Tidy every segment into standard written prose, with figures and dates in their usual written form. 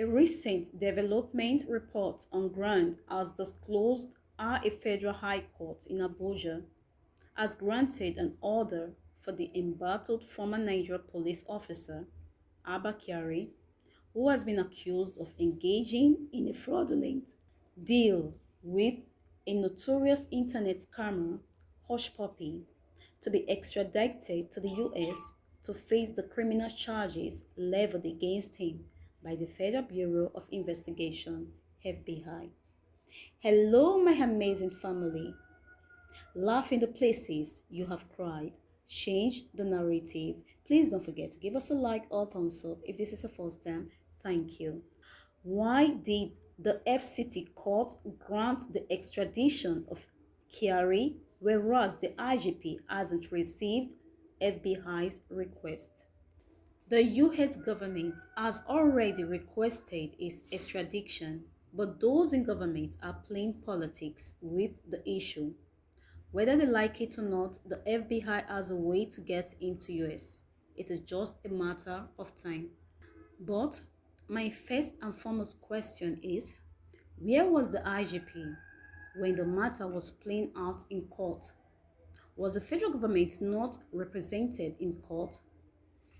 A recent development report on ground as disclosed a federal high court in Abuja has granted an order for the embattled former Nigeria police officer, Abba Kyari, who has been accused of engaging in a fraudulent deal with a notorious internet scammer, Hush Puppy, to be extradited to the US to face the criminal charges leveled against him by the Federal Bureau of Investigation, FBI. Hello, my amazing family. Laugh in the places you have cried. Change the narrative. Please don't forget to give us a like or thumbs up if this is your first time. Thank you. Why did the FCT court grant the extradition of Kyari, whereas the IGP hasn't received FBI's request? The US government has already requested his extradition, but those in government are playing politics with the issue. Whether they like it or not, the FBI has a way to get into US. It is just a matter of time. But my first and foremost question is, where was the IGP when the matter was playing out in court? Was the federal government not represented in court?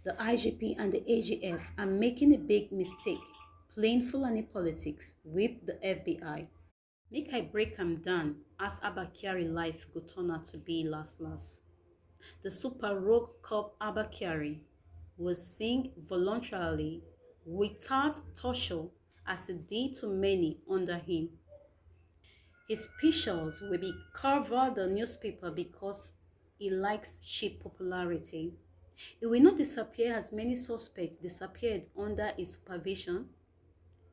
The IGP and the AGF are making a big mistake playing Fulani politics with the FBI. Make I break am down as Abba Kyari life go turn out to be last. The Super Rogue Cop Abba Kyari was seen voluntarily without torture as he did to many under him. His pictures will be cover the newspaper because he likes cheap popularity. He will not disappear as many suspects disappeared under his supervision.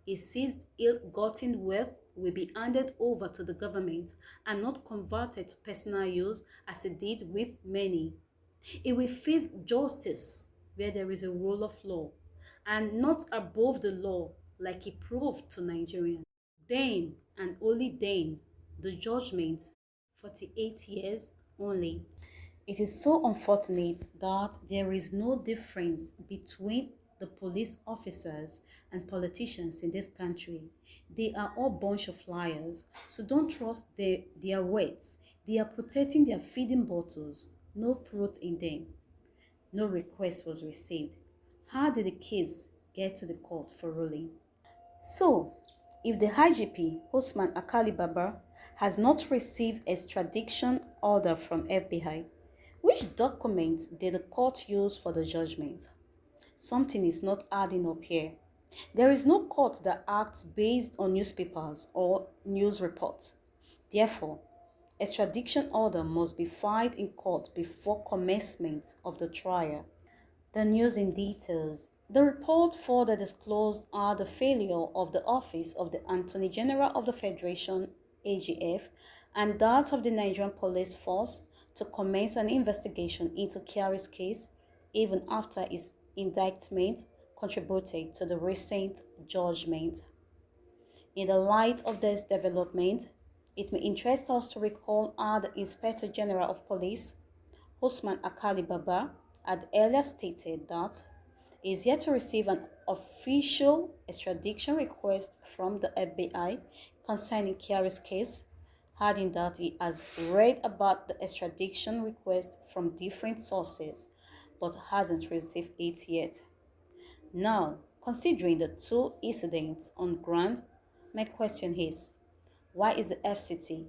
His seized ill-gotten wealth will be handed over to the government and not converted to personal use as he did with many. He will face justice where there is a rule of law and not above the law like he proved to Nigerians. Then and only then, the judgment, 48 years only. It is so unfortunate that there is no difference between the police officers and politicians in this country. They are all bunch of liars, so don't trust their words. They are protecting their feeding bottles, no truth in them. No request was received. How did the case get to the court for ruling? So, if the IGP, Osman AlkALI Baba, has not received extradition order from FBI, which document did the court use for the judgment? Something is not adding up here. There is no court that acts based on newspapers or news reports. Therefore, extradition order must be filed in court before commencement of the trial. The news in details. The report further disclosed the failure of the Office of the Attorney General of the Federation, AGF, and that of the Nigerian Police Force to commence an investigation into Kyari's case, even after his indictment contributed to the recent judgment. In the light of this development, it may interest us to recall how the Inspector General of Police, Osman AlkALI Baba, had earlier stated that he is yet to receive an official extradition request from the FBI concerning Kyari's case, adding that he has read about the extradition request from different sources but hasn't received it yet. Now, considering the two incidents on ground, my question is, why is the FCT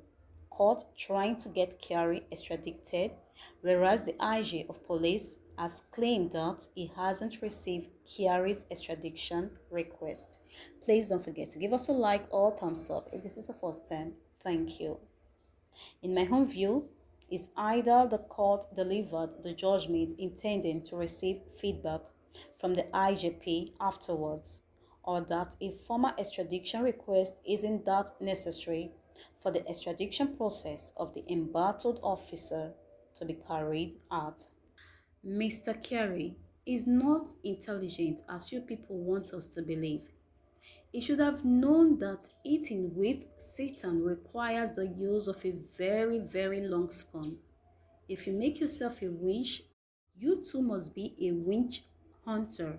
court trying to get Kyari extradited, whereas the IG of police has claimed that he hasn't received Kyari's extradition request? Please don't forget to give us a like or thumbs up if this is the first time. Thank you. In my own view, is either the court delivered the judgment intending to receive feedback from the IGP afterwards, or that a formal extradition request isn't that necessary for the extradition process of the embattled officer to be carried out. Mr. Kyari is not intelligent as you people want us to believe. He should have known that eating with Satan requires the use of a very long spoon. If you make yourself a witch, you too must be a witch hunter.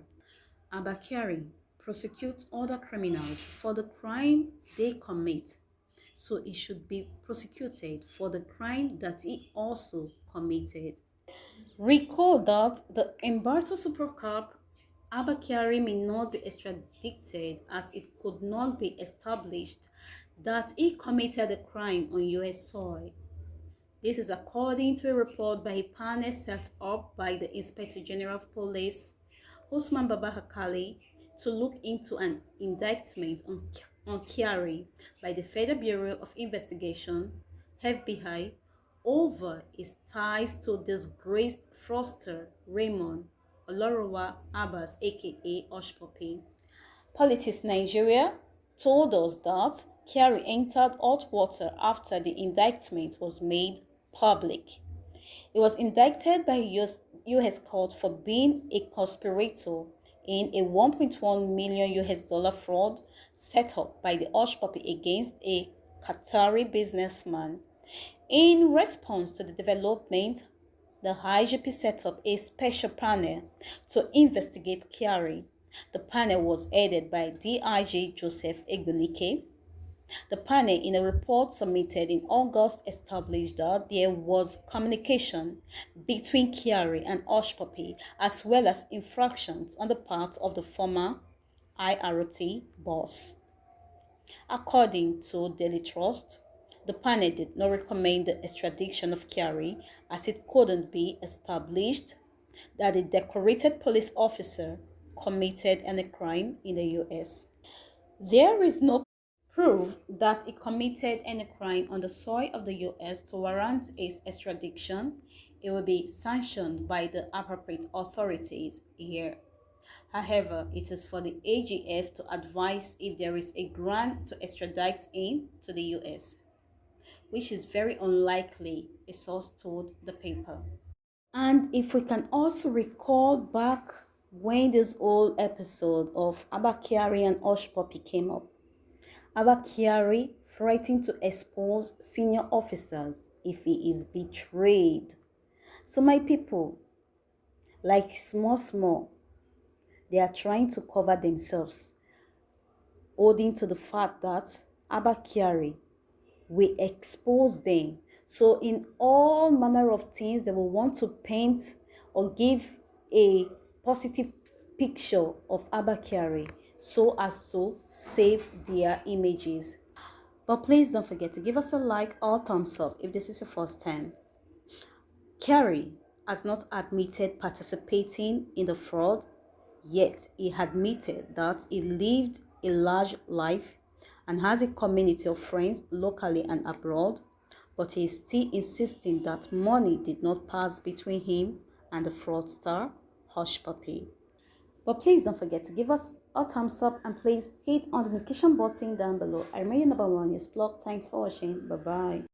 Abba Kyari, prosecute other criminals for the crime they commit. So he should be prosecuted for the crime that he also committed. Recall that the Embargo Super Cup AlkALI may not be extradited as it could not be established that he committed a crime on US soil. This is according to a report by a panel set up by the Inspector General of Police, USMAN AlkALI, to look into an indictment on Kyari by the Federal Bureau of Investigation, FBI, over his ties to disgraced fraudster Raymond Olorowa Abbas, aka Oshpopi. Politics Nigeria told us that Kyari entered hot water after the indictment was made public. He was indicted by a US court for being a conspirator in a 1.1 million US dollar fraud set up by the Hush Puppy against a Qatari businessman. In response to the development, the IGP set up a special panel to investigate Kyari. The panel was headed by DIG Joseph Egbunike. The panel, in a report submitted in August, established that there was communication between Kyari and Hushpuppi, as well as infractions on the part of the former IRT boss. According to Daily Trust, the panel did not recommend the extradition of Kyari as it couldn't be established that the decorated police officer committed any crime in the US. There is no proof that he committed any crime on the soil of the US to warrant his extradition. It will be sanctioned by the appropriate authorities here. However, it is for the AGF to advise if there is a grant to extradite him to the US, which is very unlikely, a source told the paper. And if we can also recall back when this whole episode of AlkALI and Hush Puppy came up, AlkALI threatened to expose senior officers if he is betrayed. So my people, like small, they are trying to cover themselves, holding to the fact that AlkALI will expose them. So in all manner of things, they will want to paint or give a positive picture of AlkALI so as to save their images. But please don't forget to give us a like or thumbs up if this is your first time. Kyari has not admitted participating in the fraud, yet he admitted that he lived a large life and has a community of friends locally and abroad, but he is still insisting that money did not pass between him and the fraudster Hush Puppy. But please don't forget to give us a thumbs up and please hit on the notification button down below. I remain your number one news blog. Thanks for watching. Bye bye.